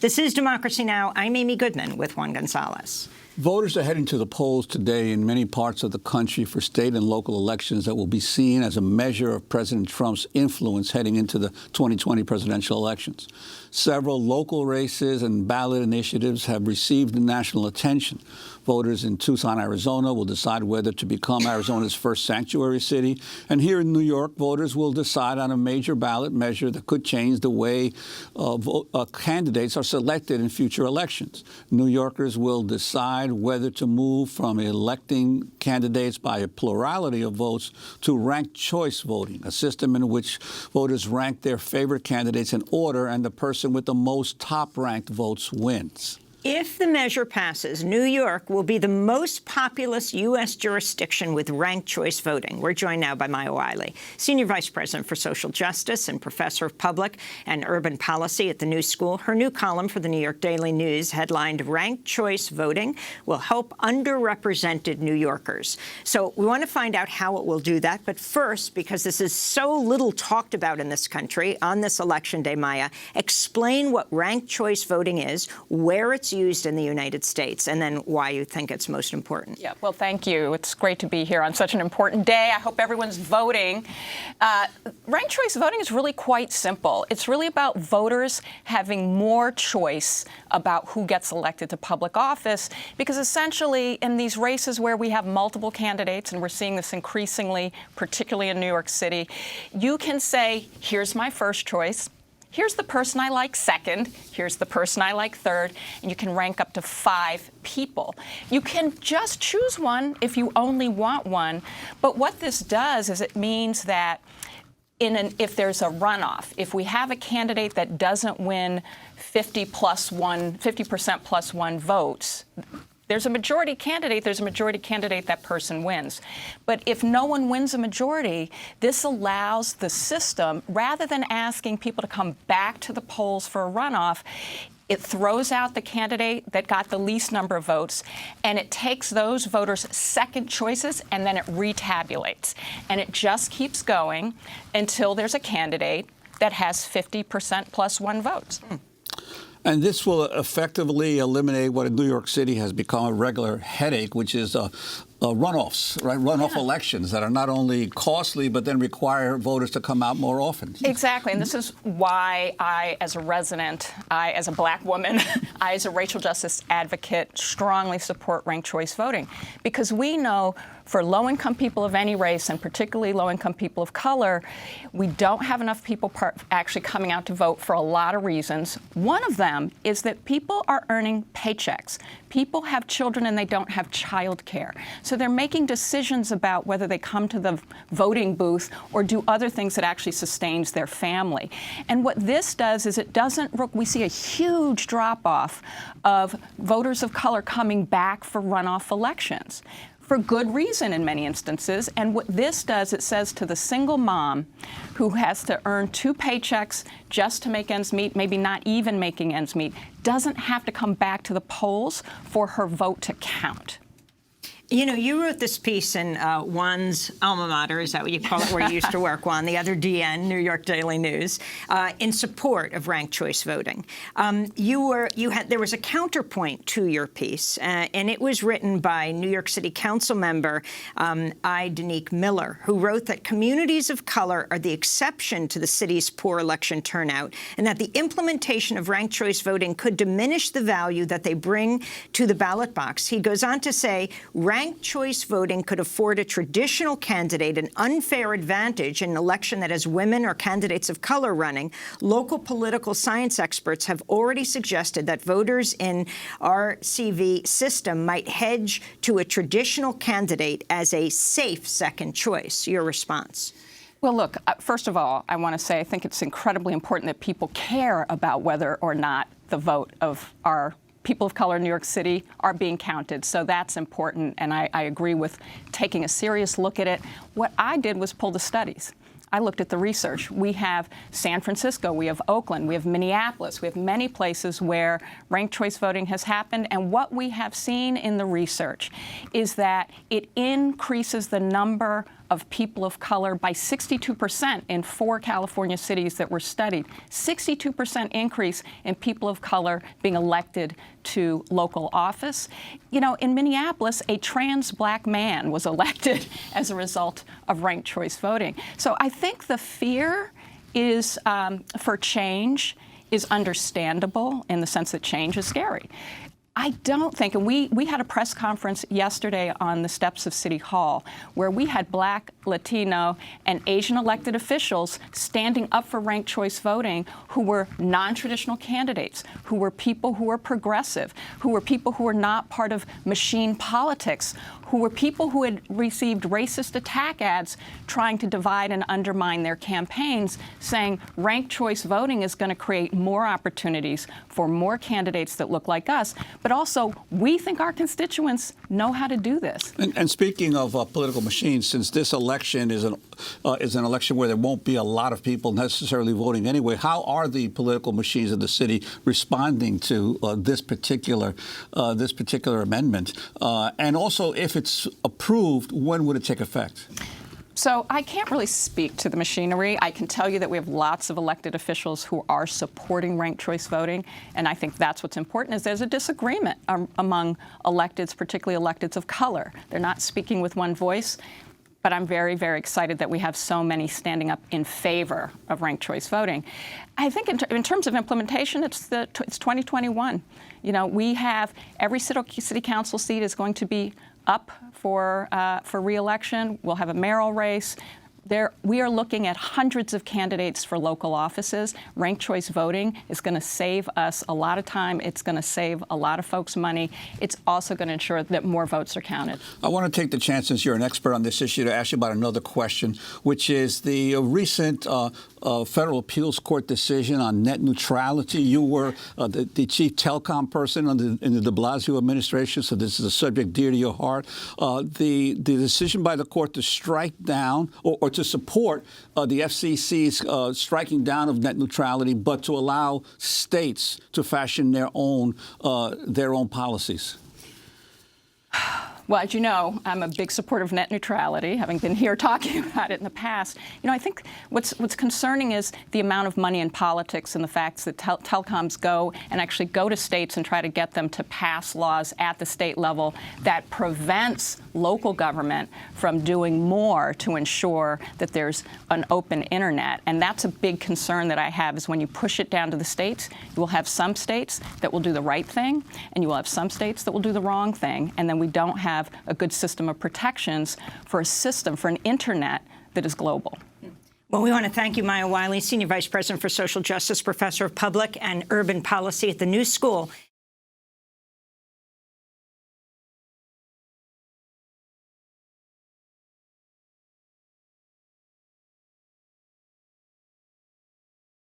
This is Democracy Now! I'm Amy Goodman with Juan Gonzalez. Voters are heading to the polls today in many parts of the country for state and local elections that will be seen as a measure of President Trump's influence heading into the 2020 presidential elections. Several local races and ballot initiatives have received national attention. Voters in Tucson, Arizona will decide whether to become Arizona's first sanctuary city. And here in New York, voters will decide on a major ballot measure that could change the way candidates are selected in future elections. New Yorkers will decide whether to move from electing candidates by a plurality of votes to ranked choice voting, a system in which voters rank their favorite candidates in order and the person with the most top-ranked votes wins. If the measure passes, New York will be the most populous U.S. jurisdiction with ranked choice voting. We're joined now by Maya Wiley, Senior Vice President for Social Justice and Professor of Public and Urban Policy at the New School. Her new column for the New York Daily News, headlined "Ranked Choice Voting Will Help Underrepresented New Yorkers." So we want to find out how it will do that. But first, because this is so little talked about in this country on this election day, Maya, explain what ranked choice voting is, where it's used in the United States, and then why you think it's most important. Yeah, well, thank you. It's great to be here on such an important day. I hope everyone's voting. Ranked choice voting is really quite simple. It's really about voters having more choice about who gets elected to public office, because essentially in these races where we have multiple candidates, and we're seeing this increasingly, particularly in New York City, you can say, here's my first choice. Here's the person I like second, here's the person I like third, and you can rank up to 5 people. You can just choose one if you only want one, but what this does is it means that if there's a runoff, if we have a candidate that doesn't win 50% plus one votes, there's a majority candidate, that person wins. But if no one wins a majority, this allows the system, rather than asking people to come back to the polls for a runoff, it throws out the candidate that got the least number of votes, and it takes those voters' second choices, and then it retabulates. And it just keeps going until there's a candidate that has 50% plus one votes. And this will effectively eliminate what in New York City has become a regular headache, which is runoffs, right? Runoff elections that are not only costly, but then require voters to come out more often. Exactly. And this is why I, as a resident, I, as a black woman, I, as a racial justice advocate, strongly support ranked choice voting. Because we know for low-income people of any race, and particularly low-income people of color, we don't have enough people actually coming out to vote for a lot of reasons. One of them is that people are earning paychecks. People have children and they don't have child care. So they're making decisions about whether they come to the voting booth or do other things that actually sustains their family. And what this does is we see a huge drop-off of voters of color coming back for runoff elections, for good reason in many instances. And what this does, it says to the single mom who has to earn 2 paychecks just to make ends meet, maybe not even making ends meet, doesn't have to come back to the polls for her vote to count. You know, you wrote this piece in Juan's alma mater, is that what you call it, where you used to work, Juan, the other DN, New York Daily News, in support of ranked choice voting. There was a counterpoint to your piece, and it was written by New York City Council member Danique Miller, who wrote that communities of color are the exception to the city's poor election turnout, and that the implementation of ranked choice voting could diminish the value that they bring to the ballot box. He goes on to say, ranked choice voting could afford a traditional candidate an unfair advantage in an election that has women or candidates of color running. Local political science experts have already suggested that voters in RCV system might hedge to a traditional candidate as a safe second choice. Your response? Well, look, first of all, I want to say I think it's incredibly important that people care about whether or not the vote of our people of color in New York City are being counted. So that's important, and I agree with taking a serious look at it. What I did was pull the studies. I looked at the research. We have San Francisco, we have Oakland, we have Minneapolis, we have many places where ranked choice voting has happened. And what we have seen in the research is that it increases the number of people of color by 62% in 4 California cities that were studied. 62% increase in people of color being elected to local office. You know, in Minneapolis, a trans black man was elected as a result of ranked choice voting. So I think the fear is for change is understandable in the sense that change is scary. I don't think, and we had a press conference yesterday on the steps of City Hall where we had Black, Latino, and Asian elected officials standing up for ranked choice voting who were non-traditional candidates, who were people who were progressive, who were people who were not part of machine politics, who were people who had received racist attack ads trying to divide and undermine their campaigns, saying ranked choice voting is going to create more opportunities for more candidates that look like us. But also, we think our constituents know how to do this. And speaking of political machines, since this election is an election where there won't be a lot of people necessarily voting anyway, how are the political machines of the city responding to this particular amendment? And also, if it's approved, when would it take effect? So I can't really speak to the machinery. I can tell you that we have lots of elected officials who are supporting ranked choice voting, and I think that's what's important is there's a disagreement among electeds, particularly electeds of color. They're not speaking with one voice, but I'm very, very excited that we have so many standing up in favor of ranked choice voting. I think in terms of implementation, it's 2021. You know, we have every city council seat is going to be up for re-election. We'll have a mayoral race. We are looking at hundreds of candidates for local offices. Ranked choice voting is going to save us a lot of time. It's going to save a lot of folks money. It's also going to ensure that more votes are counted. I want to take the chance, since you're an expert on this issue, to ask you about another question, which is the recent federal appeals court decision on net neutrality. You were the chief telecom person in the de Blasio administration, so this is a subject dear to your heart. The decision by the court to strike down or to support the FCC's striking down of net neutrality, but to allow states to fashion their own policies. Well, as you know, I'm a big supporter of net neutrality, having been here talking about it in the past. You know, I think what's concerning is the amount of money in politics and the fact that telecoms go to states and try to get them to pass laws at the state level that prevents local government from doing more to ensure that there's an open internet. And that's a big concern that I have is when you push it down to the states, you will have some states that will do the right thing, and you will have some states that will do the wrong thing, and then we don't have a good system of protections for an internet that is global. Well, we want to thank you, Maya Wiley, Senior Vice President for Social Justice, Professor of Public and Urban Policy at the New School.